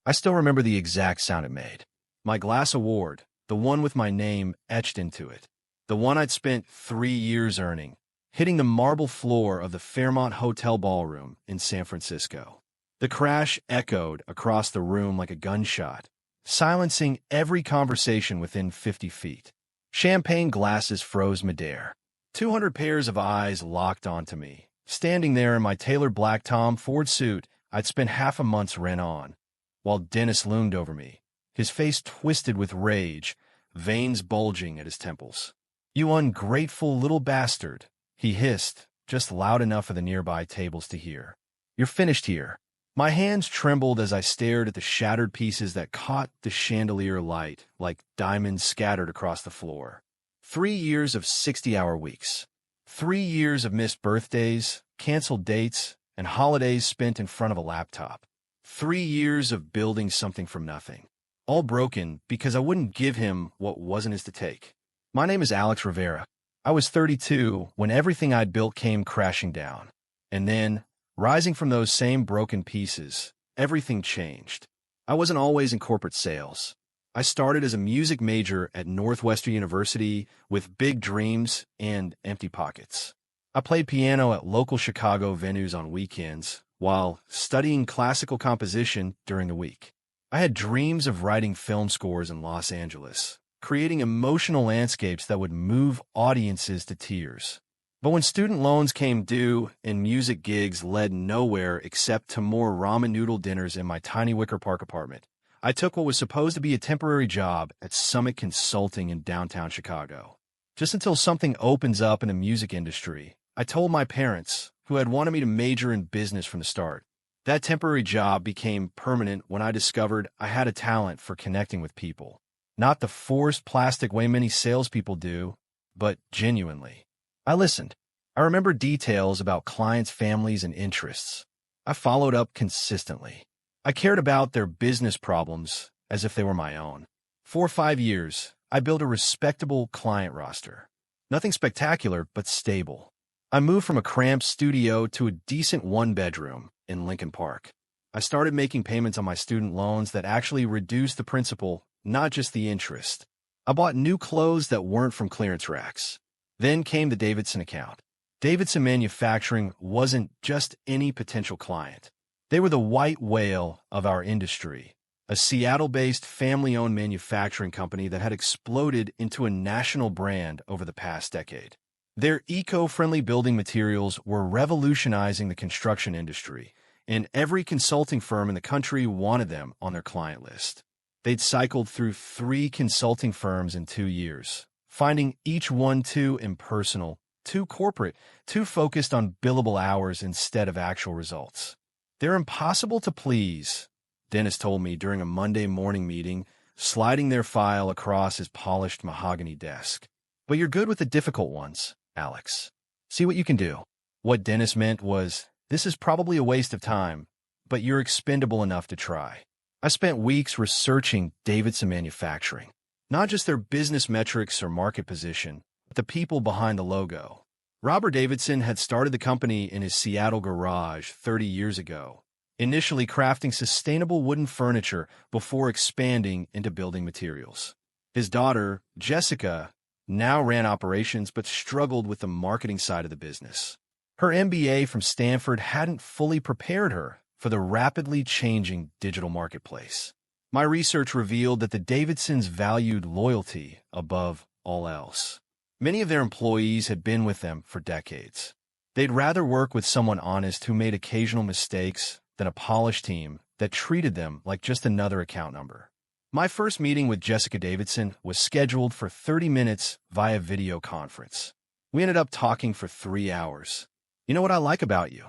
I still remember the exact sound it made. My glass award, the one with my name etched into it. The one I'd spent 3 years earning, hitting the marble floor of the Fairmont Hotel ballroom in San Francisco. The crash echoed across the room like a gunshot, silencing every conversation within 50 feet. Champagne glasses froze midair. 200 pairs of eyes locked onto me, standing there in my tailored black Tom Ford suit I'd spent half a month's rent on, while Dennis loomed over me, his face twisted with rage, veins bulging at his temples. "You ungrateful little bastard," he hissed, just loud enough for the nearby tables to hear. "You're finished here." My hands trembled as I stared at the shattered pieces that caught the chandelier light like diamonds scattered across the floor. 3 years of 60-hour weeks. 3 years of missed birthdays, canceled dates, and holidays spent in front of a laptop. 3 years of building something from nothing. All broken because I wouldn't give him what wasn't his to take. My name is Alex Rivera. I was 32 when everything I'd built came crashing down. And then, rising from those same broken pieces, everything changed. I wasn't always in corporate sales. I started as a music major at Northwestern University with big dreams and empty pockets. I played piano at local Chicago venues on weekends while studying classical composition during the week. I had dreams of writing film scores in Los Angeles, creating emotional landscapes that would move audiences to tears. But when student loans came due and music gigs led nowhere except to more ramen noodle dinners in my tiny Wicker Park apartment, I took what was supposed to be a temporary job at Summit Consulting in downtown Chicago. Just until something opens up in the music industry, I told my parents, who had wanted me to major in business from the start. That temporary job became permanent when I discovered I had a talent for connecting with people. Not the forced plastic way many salespeople do, but genuinely. I listened. I remembered details about clients' families and interests. I followed up consistently. I cared about their business problems as if they were my own. For 5 years, I built a respectable client roster. Nothing spectacular, but stable. I moved from a cramped studio to a decent one-bedroom in Lincoln Park. I started making payments on my student loans that actually reduced the principal, not just the interest. I bought new clothes that weren't from clearance racks. Then came the Davidson account. Davidson Manufacturing wasn't just any potential client. They were the white whale of our industry, a Seattle-based family-owned manufacturing company that had exploded into a national brand over the past decade. Their eco-friendly building materials were revolutionizing the construction industry, and every consulting firm in the country wanted them on their client list. They'd cycled through 3 consulting firms in 2 years, finding each one too impersonal, too corporate, too focused on billable hours instead of actual results. "They're impossible to please," Dennis told me during a Monday morning meeting, sliding their file across his polished mahogany desk. "But you're good with the difficult ones, Alex. See what you can do." What Dennis meant was, this is probably a waste of time, but you're expendable enough to try. I spent weeks researching Davidson Manufacturing. Not just their business metrics or market position, but the people behind the logo. Robert Davidson had started the company in his Seattle garage 30 years ago, initially crafting sustainable wooden furniture before expanding into building materials. His daughter, Jessica, now ran operations but struggled with the marketing side of the business. Her MBA from Stanford hadn't fully prepared her for the rapidly changing digital marketplace. My research revealed that the Davidsons valued loyalty above all else. Many of their employees had been with them for decades. They'd rather work with someone honest who made occasional mistakes than a polished team that treated them like just another account number. My first meeting with Jessica Davidson was scheduled for 30 minutes via video conference. We ended up talking for 3 hours. "You know what I like about you,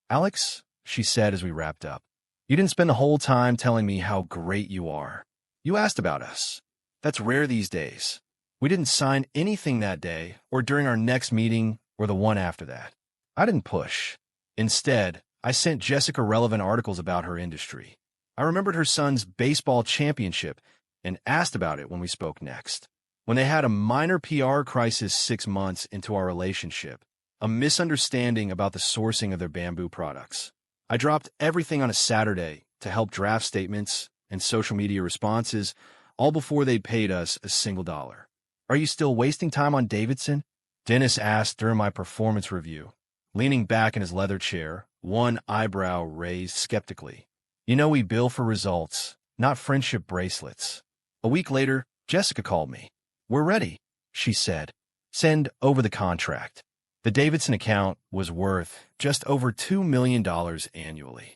Alex?" she said as we wrapped up. "You didn't spend the whole time telling me how great you are. You asked about us. That's rare these days. We didn't sign anything that day or during our next meeting or the one after that. I didn't push. Instead, I sent Jessica relevant articles about her industry. I remembered her son's baseball championship and asked about it when we spoke next. When they had a minor PR crisis 6 months into our relationship, a misunderstanding about the sourcing of their bamboo products, I dropped everything on a Saturday to help draft statements and social media responses, all before they'd paid us a single dollar. "Are you still wasting time on Davidson?" Dennis asked during my performance review, leaning back in his leather chair, one eyebrow raised skeptically. "You know we bill for results, not friendship bracelets." A week later, Jessica called me. "We're ready," she said. "Send over the contract." The Davidson account was worth just over $2 million annually.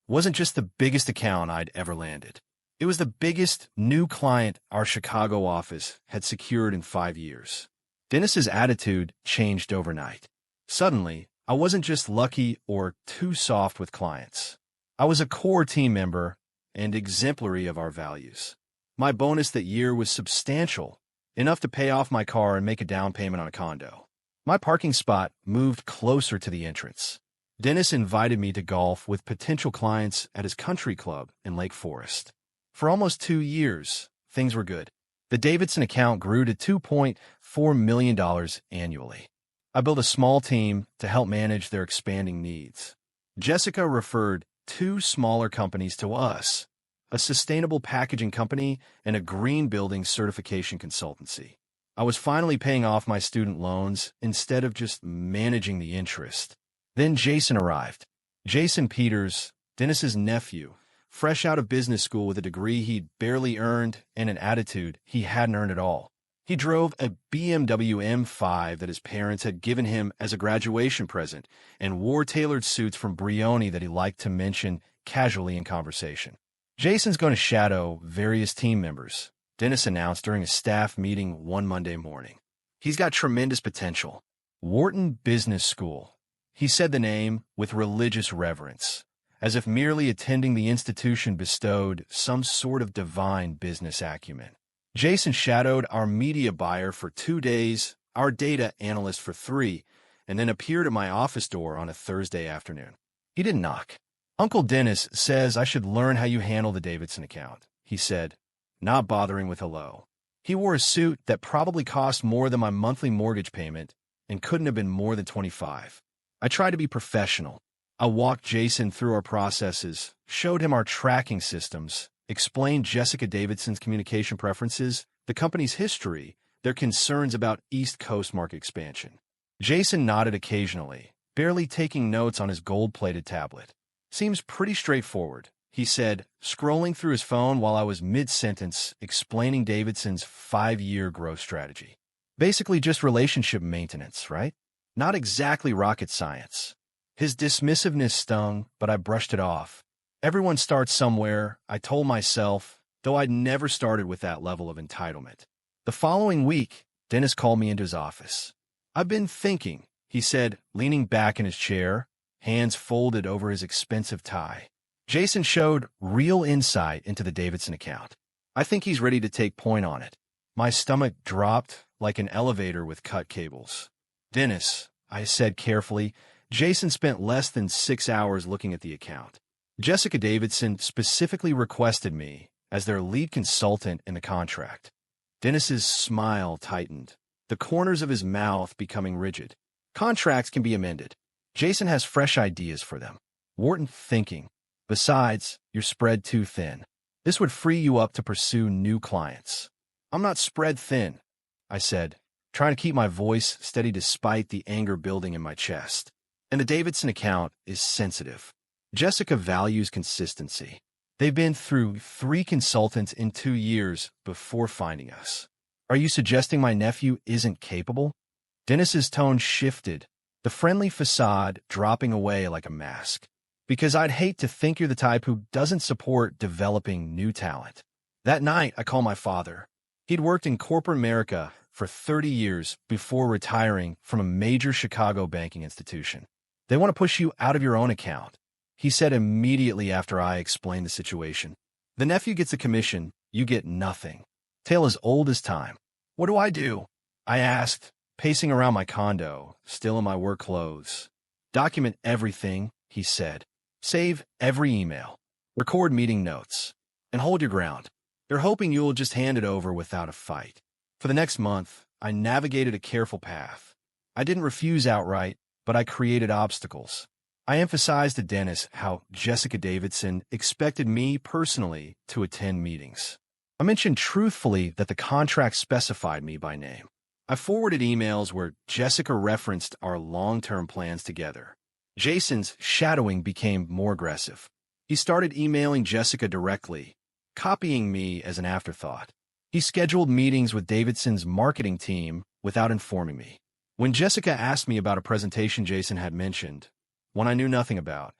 It wasn't just the biggest account I'd ever landed. It was the biggest new client our Chicago office had secured in 5 years. Dennis's attitude changed overnight. Suddenly, I wasn't just lucky or too soft with clients. I was a core team member and exemplary of our values. My bonus that year was substantial, enough to pay off my car and make a down payment on a condo. My parking spot moved closer to the entrance. Dennis invited me to golf with potential clients at his country club in Lake Forest. For almost 2 years, things were good. The Davidson account grew to $2.4 million annually. I built a small team to help manage their expanding needs. Jessica referred 2 smaller companies to us, a sustainable packaging company and a green building certification consultancy. I was finally paying off my student loans instead of just managing the interest. Then Jason arrived. Jason Peters, Dennis's nephew, fresh out of business school with a degree he'd barely earned and an attitude he hadn't earned at all. He drove a BMW M5 that his parents had given him as a graduation present and wore tailored suits from Brioni that he liked to mention casually in conversation. "Jason's going to shadow various team members," Dennis announced during a staff meeting one Monday morning. "He's got tremendous potential." Wharton Business School. He said the name with religious reverence, as if merely attending the institution bestowed some sort of divine business acumen. Jason shadowed our media buyer for 2 days, our data analyst for 3, and then appeared at my office door on a Thursday afternoon. He didn't knock. "Uncle Dennis says I should learn how you handle the Davidson account," he said, not bothering with hello. He wore a suit that probably cost more than my monthly mortgage payment and couldn't have been more than $25. I tried to be professional. I walked Jason through our processes, showed him our tracking systems, explained Jessica Davidson's communication preferences, the company's history, their concerns about East Coast market expansion. Jason nodded occasionally, barely taking notes on his gold-plated tablet. "Seems pretty straightforward," he said, scrolling through his phone while I was mid-sentence explaining Davidson's 5-year growth strategy. "Basically just relationship maintenance, right? Not exactly rocket science." His dismissiveness stung, but I brushed it off. Everyone starts somewhere, I told myself, though I'd never started with that level of entitlement. The following week, Dennis called me into his office. "I've been thinking," he said, leaning back in his chair, hands folded over his expensive tie. Jason showed real insight into the Davidson account. "I think he's ready to take point on it." My stomach dropped like an elevator with cut cables. "Dennis," I said carefully, "Jason spent less than 6 hours looking at the account. Jessica Davidson specifically requested me as their lead consultant in the contract." Dennis's smile tightened, the corners of his mouth becoming rigid. "Contracts can be amended. Jason has fresh ideas for them." Wharton thinking. "Besides, you're spread too thin. This would free you up to pursue new clients." "I'm not spread thin," I said, trying to keep my voice steady despite the anger building in my chest. "And the Davidson account is sensitive. Jessica values consistency. They've been through 3 consultants in 2 years before finding us. Are you suggesting my nephew isn't capable?" Dennis's tone shifted, the friendly facade dropping away like a mask. "Because I'd hate to think you're the type who doesn't support developing new talent." That night, I called my father. He'd worked in corporate America for 30 years before retiring from a major Chicago banking institution. "They want to push you out of your own account," he said immediately after I explained the situation. "The nephew gets a commission, you get nothing. Tale as old as time." "What do I do?" I asked, pacing around my condo, still in my work clothes. "Document everything," he said. "Save every email. Record meeting notes. And hold your ground. They're hoping you'll just hand it over without a fight." For the next month, I navigated a careful path. I didn't refuse outright, but I created obstacles. I emphasized to Dennis how Jessica Davidson expected me personally to attend meetings. I mentioned truthfully that the contract specified me by name. I forwarded emails where Jessica referenced our long-term plans together. Jason's shadowing became more aggressive. He started emailing Jessica directly, copying me as an afterthought. He scheduled meetings with Davidson's marketing team without informing me. When Jessica asked me about a presentation Jason had mentioned, one I knew nothing about,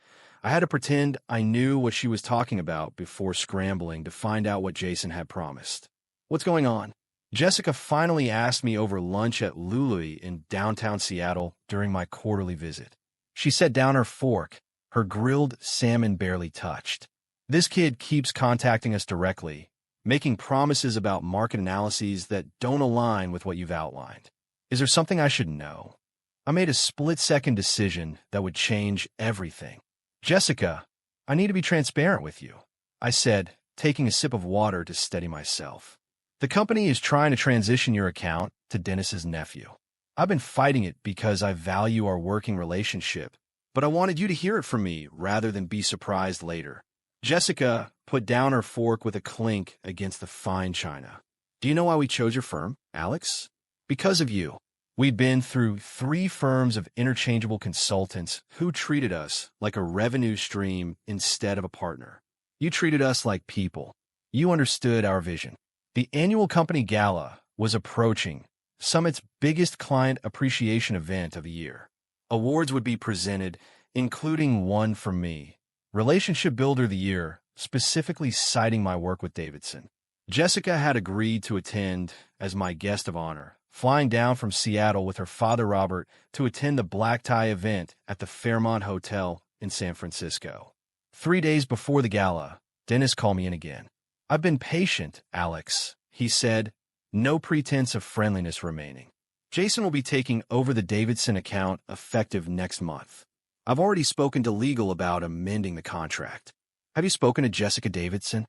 I had to pretend I knew what she was talking about before scrambling to find out what Jason had promised. What's going on? Jessica finally asked me over lunch at Lulu's in downtown Seattle during my quarterly visit. She set down her fork, her grilled salmon barely touched. This kid keeps contacting us directly, making promises about market analyses that don't align with what you've outlined. Is there something I should know? I made a split-second decision that would change everything. Jessica, I need to be transparent with you, I said, taking a sip of water to steady myself. The company is trying to transition your account to Dennis's nephew. I've been fighting it because I value our working relationship, but I wanted you to hear it from me rather than be surprised later. Jessica put down her fork with a clink against the fine china. Do you know why we chose your firm, Alex? Because of you. We'd been through 3 firms of interchangeable consultants who treated us like a revenue stream instead of a partner. You treated us like people. You understood our vision. The annual company gala was approaching, Summit's biggest client appreciation event of the year. Awards would be presented, including one for me, Relationship Builder of the Year, specifically citing my work with Davidson. Jessica had agreed to attend as my guest of honor, flying down from Seattle with her father Robert to attend the black tie event at the Fairmont Hotel in San Francisco. 3 days before the gala, Dennis called me in again. I've been patient, Alex, he said, no pretense of friendliness remaining. Jason will be taking over the Davidson account effective next month. I've already spoken to legal about amending the contract. Have you spoken to Jessica Davidson?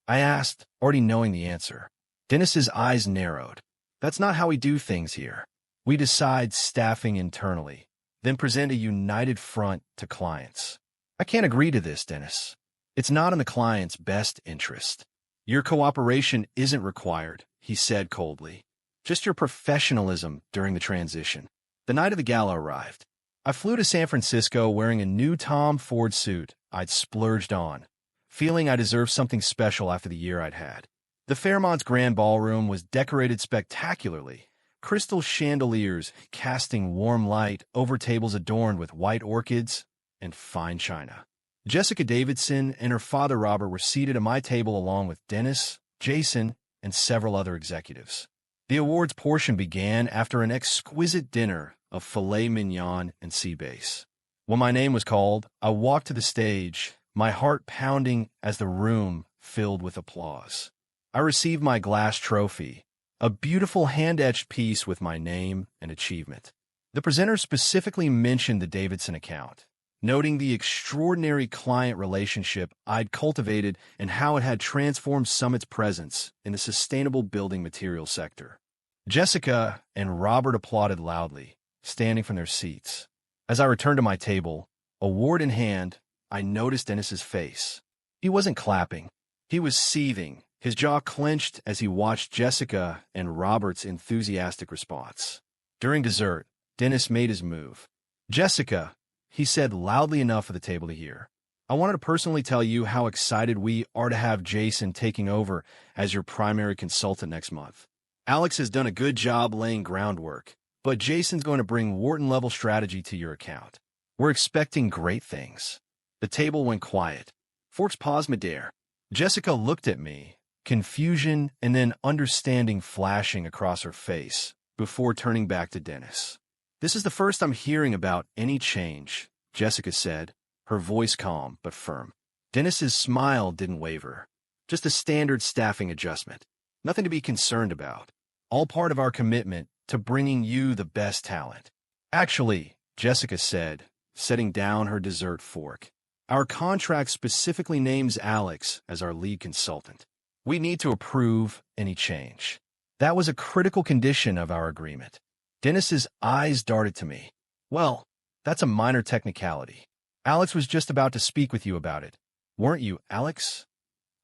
I asked, already knowing the answer. Dennis's eyes narrowed. That's not how we do things here. We decide staffing internally, then present a united front to clients. I can't agree to this, Dennis. It's not in the client's best interest. Your cooperation isn't required, he said coldly. Just your professionalism during the transition. The night of the gala arrived. I flew to San Francisco wearing a new Tom Ford suit I'd splurged on, feeling I deserved something special after the year I'd had. The Fairmont's grand ballroom was decorated spectacularly, crystal chandeliers casting warm light over tables adorned with white orchids and fine china. Jessica Davidson and her father Robert were seated at my table along with Dennis, Jason, and several other executives. The awards portion began after an exquisite dinner of filet mignon and sea bass. When my name was called, I walked to the stage, my heart pounding as the room filled with applause. I received my glass trophy, a beautiful hand-etched piece with my name and achievement. The presenter specifically mentioned the Davidson account, noting the extraordinary client relationship I'd cultivated and how it had transformed Summit's presence in the sustainable building materials sector. Jessica and Robert applauded loudly, standing from their seats. As I returned to my table, award in hand, I noticed Dennis's face. He wasn't clapping. He was seething, his jaw clenched as he watched Jessica and Robert's enthusiastic response. During dessert, Dennis made his move. Jessica, he said loudly enough for the table to hear, I wanted to personally tell you how excited we are to have Jason taking over as your primary consultant next month. Alex has done a good job laying groundwork, but Jason's going to bring Wharton-level strategy to your account. We're expecting great things. The table went quiet. Forks paused midair. Jessica looked at me, confusion and then understanding flashing across her face, before turning back to Dennis. This is the first I'm hearing about any change, Jessica said, her voice calm but firm. Dennis's smile didn't waver. Just a standard staffing adjustment. Nothing to be concerned about. All part of our commitment to bringing you the best talent. Actually, Jessica said, setting down her dessert fork, our contract specifically names Alex as our lead consultant. We need to approve any change. That was a critical condition of our agreement. Dennis's eyes darted to me. Well, that's a minor technicality. Alex was just about to speak with you about it. Weren't you, Alex?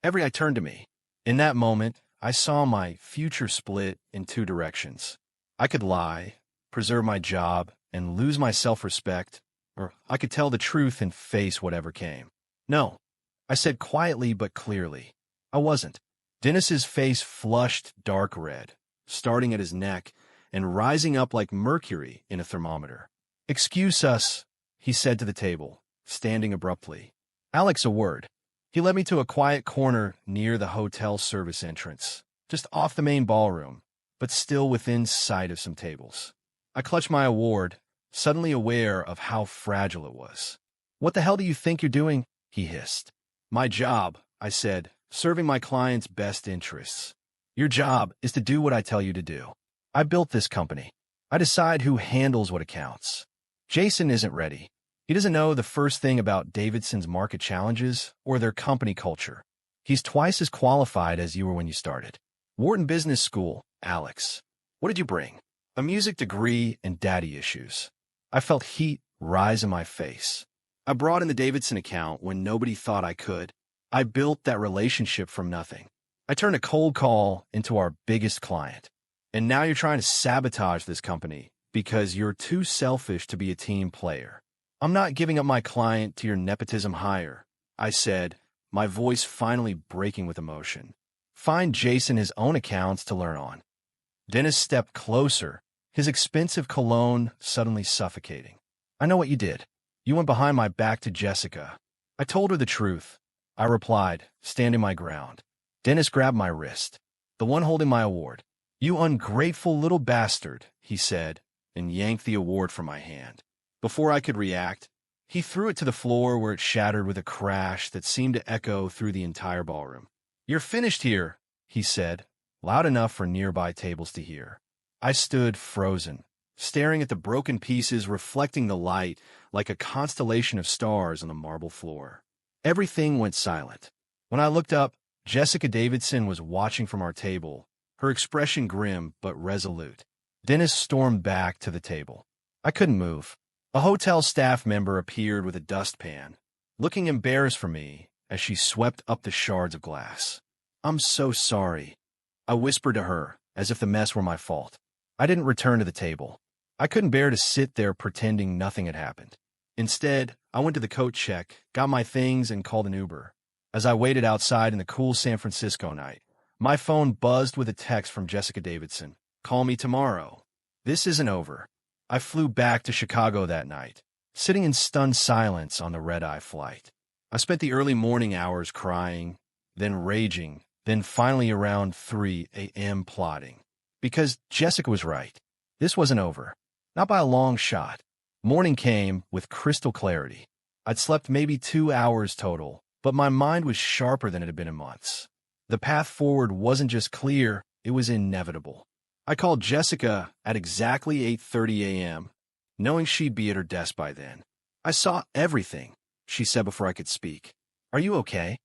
Every eye turned to me. In that moment, I saw my future split in two directions. I could lie, preserve my job, and lose my self-respect, or I could tell the truth and face whatever came. No, I said quietly but clearly. I wasn't. Dennis's face flushed dark red, starting at his neck and rising up like mercury in a thermometer. "Excuse us," he said to the table, standing abruptly. Alex, a word. He led me to a quiet corner near the hotel service entrance, just off the main ballroom, but still within sight of some tables. I clutched my award, suddenly aware of how fragile it was. "What the hell do you think you're doing?" he hissed. "My job," I said, "serving my client's best interests." "Your job is to do what I tell you to do. I built this company. I decide who handles what accounts. Jason isn't ready. He doesn't know the first thing about Davidson's market challenges or their company culture. He's twice as qualified as you were when you started. Wharton Business School, Alex. What did you bring? A music degree and daddy issues." I felt heat rise in my face. I brought in the Davidson account when nobody thought I could. I built that relationship from nothing. I turned a cold call into our biggest client. And now you're trying to sabotage this company because you're too selfish to be a team player. "I'm not giving up my client to your nepotism hire," I said, my voice finally breaking with emotion. "Find Jason his own accounts to learn on." Dennis stepped closer, his expensive cologne suddenly suffocating. "I know what you did. You went behind my back to Jessica." I told her the truth. I replied, standing my ground. Dennis grabbed my wrist, the one holding my award. "You ungrateful little bastard," he said, and yanked the award from my hand. Before I could react, he threw it to the floor where it shattered with a crash that seemed to echo through the entire ballroom. "You're finished here," he said, loud enough for nearby tables to hear. I stood frozen, staring at the broken pieces reflecting the light like a constellation of stars on the marble floor. Everything went silent. When I looked up, Jessica Davidson was watching from our table, her expression grim but resolute. Dennis stormed back to the table. I couldn't move. A hotel staff member appeared with a dustpan, looking embarrassed for me as she swept up the shards of glass. "I'm so sorry," I whispered to her, as if the mess were my fault. I didn't return to the table. I couldn't bear to sit there pretending nothing had happened. Instead, I went to the coat check, got my things, and called an Uber. As I waited outside in the cool San Francisco night, my phone buzzed with a text from Jessica Davidson. "Call me tomorrow. This isn't over." I flew back to Chicago that night, sitting in stunned silence on the red-eye flight. I spent the early morning hours crying, then raging, then finally around 3 a.m. plotting. Because Jessica was right. This wasn't over. Not by a long shot. Morning came with crystal clarity. I'd slept maybe 2 hours total, but my mind was sharper than it had been in months. The path forward wasn't just clear, it was inevitable. I called Jessica at exactly 8:30 a.m., knowing she'd be at her desk by then. "I saw everything," she said before I could speak. "Are you okay?"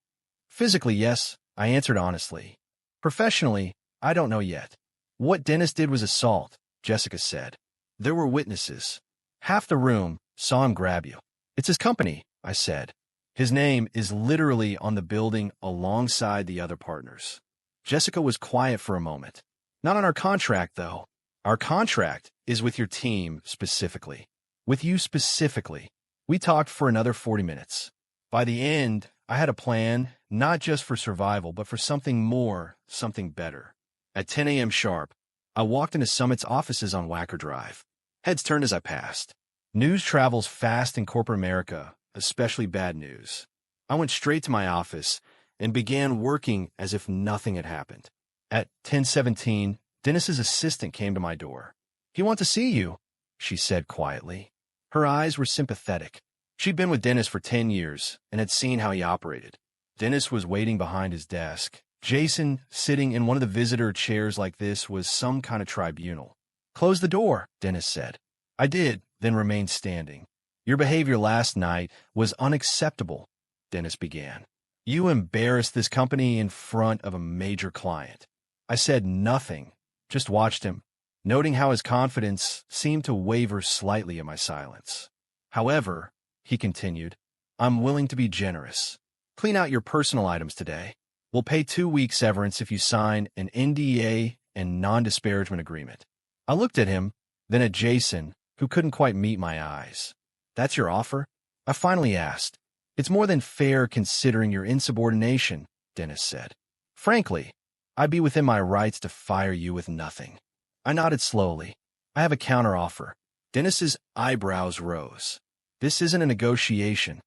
"Physically, yes," I answered honestly. "Professionally, I don't know yet." "What Dennis did was assault," Jessica said. "There were witnesses. Half the room saw him grab you." "It's his company," I said. "His name is literally on the building alongside the other partners." Jessica was quiet for a moment. "Not on our contract, though. Our contract is with your team specifically. With you specifically." We talked for another 40 minutes. By the end, I had a plan, not just for survival, but for something more, something better. At 10 a.m. sharp, I walked into Summit's offices on Wacker Drive. Heads turned as I passed. News travels fast in corporate America, especially bad news. I went straight to my office and began working as if nothing had happened. At 10:17, Dennis's assistant came to my door. "He wants to see you," she said quietly. Her eyes were sympathetic. She'd been with Dennis for 10 years and had seen how he operated. Dennis was waiting behind his desk. Jason, sitting in one of the visitor chairs like this, was some kind of tribunal. "Close the door," Dennis said. I did, then remained standing. "Your behavior last night was unacceptable," Dennis began. "You embarrassed this company in front of a major client." I said nothing, just watched him, noting how his confidence seemed to waver slightly in my silence. "However," he continued, I'm willing to be generous. Clean out your personal items today. We'll pay 2 weeks severance if you sign an NDA and non-disparagement agreement. I looked at him, then at Jason, who couldn't quite meet my eyes. That's your offer? I finally asked. It's more than fair considering your insubordination, Dennis said. Frankly, I'd be within my rights to fire you with nothing. I nodded slowly. I have a counteroffer. Dennis's eyebrows rose. This isn't a negotiation.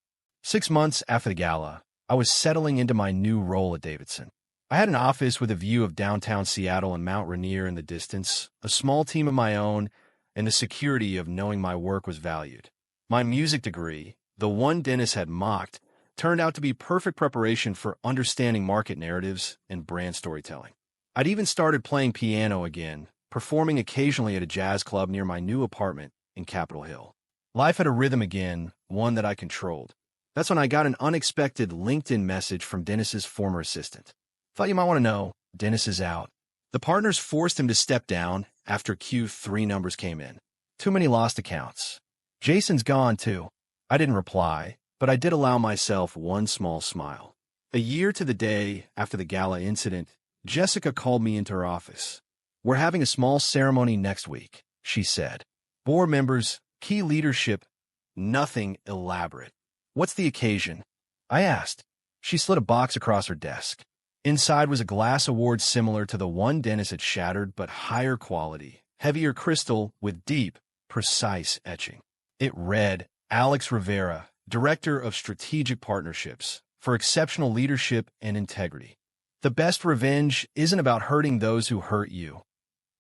6 months after the gala, I was settling into my new role at Davidson. I had an office with a view of downtown Seattle and Mount Rainier in the distance, a small team of my own, and the security of knowing my work was valued. My music degree, the one Dennis had mocked, turned out to be perfect preparation for understanding market narratives and brand storytelling. I'd even started playing piano again, performing occasionally at a jazz club near my new apartment in Capitol Hill. Life had a rhythm again, one that I controlled. That's when I got an unexpected LinkedIn message from Dennis's former assistant. Thought you might want to know, Dennis is out. The partners forced him to step down after Q3 numbers came in. Too many lost accounts. Jason's gone, too. I didn't reply, but I did allow myself one small smile. A year to the day after the gala incident, Jessica called me into her office. We're having a small ceremony next week, she said. Board members, key leadership, nothing elaborate. What's the occasion? I asked. She slid a box across her desk. Inside was a glass award similar to the one Dennis had shattered, but higher quality, heavier crystal with deep, precise etching. It read, Alex Rivera, Director of Strategic Partnerships, for exceptional leadership and integrity. The best revenge isn't about hurting those who hurt you,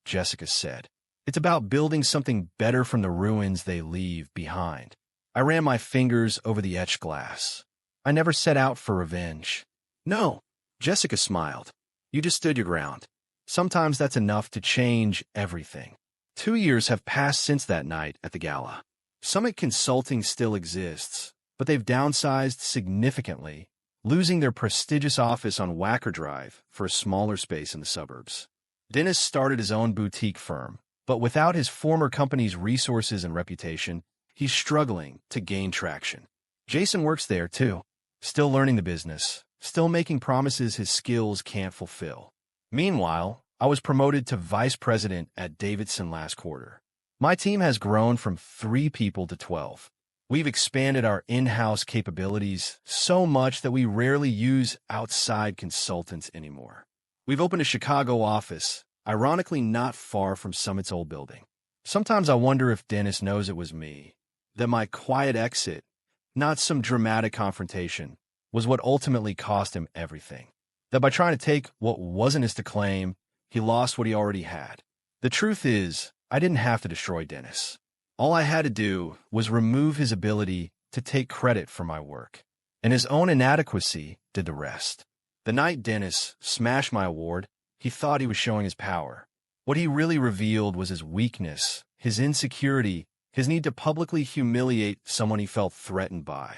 Jessica said. It's about building something better from the ruins they leave behind. I ran my fingers over the etched glass. I never set out for revenge. No, Jessica smiled. You just stood your ground. Sometimes that's enough to change everything. 2 years have passed since that night at the gala. Summit Consulting still exists, but they've downsized significantly, losing their prestigious office on Wacker Drive for a smaller space in the suburbs. Dennis started his own boutique firm, but without his former company's resources and reputation, he's struggling to gain traction. Jason works there, too, still learning the business, still making promises his skills can't fulfill. Meanwhile, I was promoted to vice president at Davidson last quarter. My team has grown from 3 people to 12. We've expanded our in-house capabilities so much that we rarely use outside consultants anymore. We've opened a Chicago office, ironically not far from Summit's old building. Sometimes I wonder if Dennis knows it was me, that my quiet exit, not some dramatic confrontation, was what ultimately cost him everything. That by trying to take what wasn't his to claim, he lost what he already had. The truth is, I didn't have to destroy Dennis. All I had to do was remove his ability to take credit for my work, and his own inadequacy did the rest. The night Dennis smashed my award, he thought he was showing his power. What he really revealed was his weakness, his insecurity, his need to publicly humiliate someone he felt threatened by.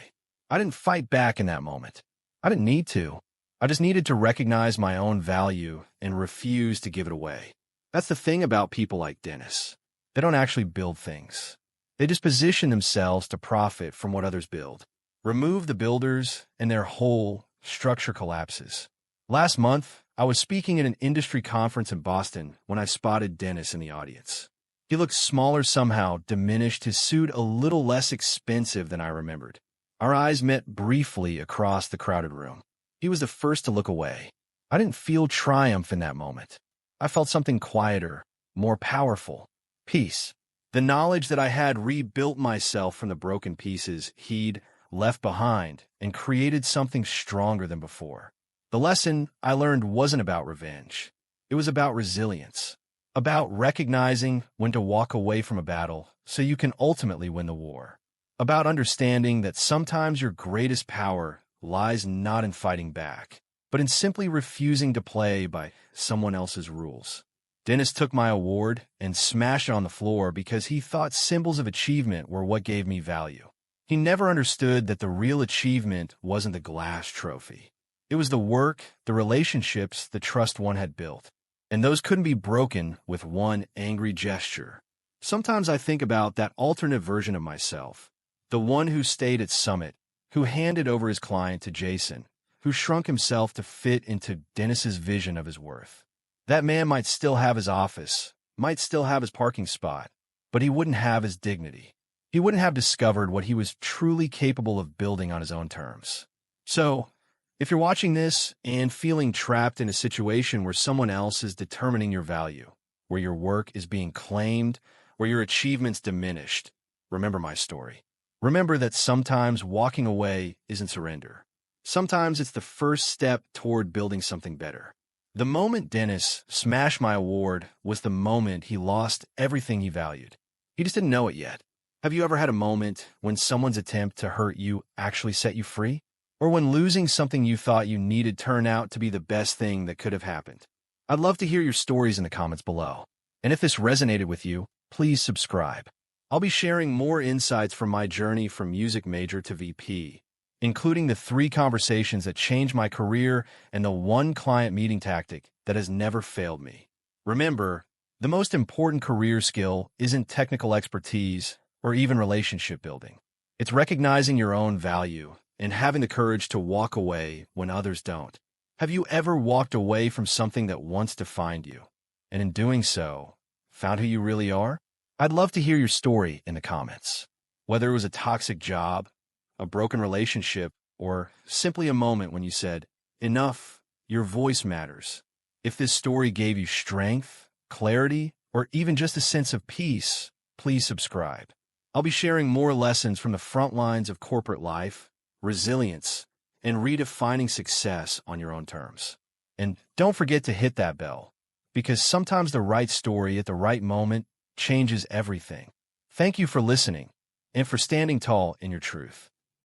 I didn't fight back in that moment. I didn't need to. I just needed to recognize my own value and refuse to give it away. That's the thing about people like Dennis. They don't actually build things. They just position themselves to profit from what others build. Remove the builders, and their whole structure collapses. Last month, I was speaking at an industry conference in Boston when I spotted Dennis in the audience. He looked smaller somehow, diminished, his suit a little less expensive than I remembered. Our eyes met briefly across the crowded room. He was the first to look away. I didn't feel triumph in that moment. I felt something quieter, more powerful. Peace. The knowledge that I had rebuilt myself from the broken pieces he'd left behind and created something stronger than before. The lesson I learned wasn't about revenge. It was about resilience, about recognizing when to walk away from a battle so you can ultimately win the war, about understanding that sometimes your greatest power lies not in fighting back, but in simply refusing to play by someone else's rules. Dennis took my award and smashed it on the floor because he thought symbols of achievement were what gave me value. He never understood that the real achievement wasn't the glass trophy. It was the work, the relationships, the trust one had built. And those couldn't be broken with one angry gesture. Sometimes I think about that alternate version of myself, the one who stayed at Summit, who handed over his client to Jason, who shrunk himself to fit into Dennis's vision of his worth. That man might still have his office, might still have his parking spot, but he wouldn't have his dignity. He wouldn't have discovered what he was truly capable of building on his own terms. So, if you're watching this and feeling trapped in a situation where someone else is determining your value, where your work is being claimed, where your achievements diminished, remember my story. Remember that sometimes walking away isn't surrender. Sometimes it's the first step toward building something better. The moment Dennis smashed my award was the moment he lost everything he valued. He just didn't know it yet. Have you ever had a moment when someone's attempt to hurt you actually set you free? Or when losing something you thought you needed turned out to be the best thing that could have happened? I'd love to hear your stories in the comments below. And if this resonated with you, please subscribe. I'll be sharing more insights from my journey from music major to VP, including the 3 conversations that changed my career and the 1 client meeting tactic that has never failed me. Remember, the most important career skill isn't technical expertise or even relationship building. It's recognizing your own value and having the courage to walk away when others don't. Have you ever walked away from something that once defined you, and in doing so, found who you really are? I'd love to hear your story in the comments. Whether it was a toxic job, a broken relationship, or simply a moment when you said, "Enough, your voice matters." If this story gave you strength, clarity, or even just a sense of peace, please subscribe. I'll be sharing more lessons from the front lines of corporate life, resilience, and redefining success on your own terms. And don't forget to hit that bell, because sometimes the right story at the right moment changes everything. Thank you for listening and for standing tall in your truth.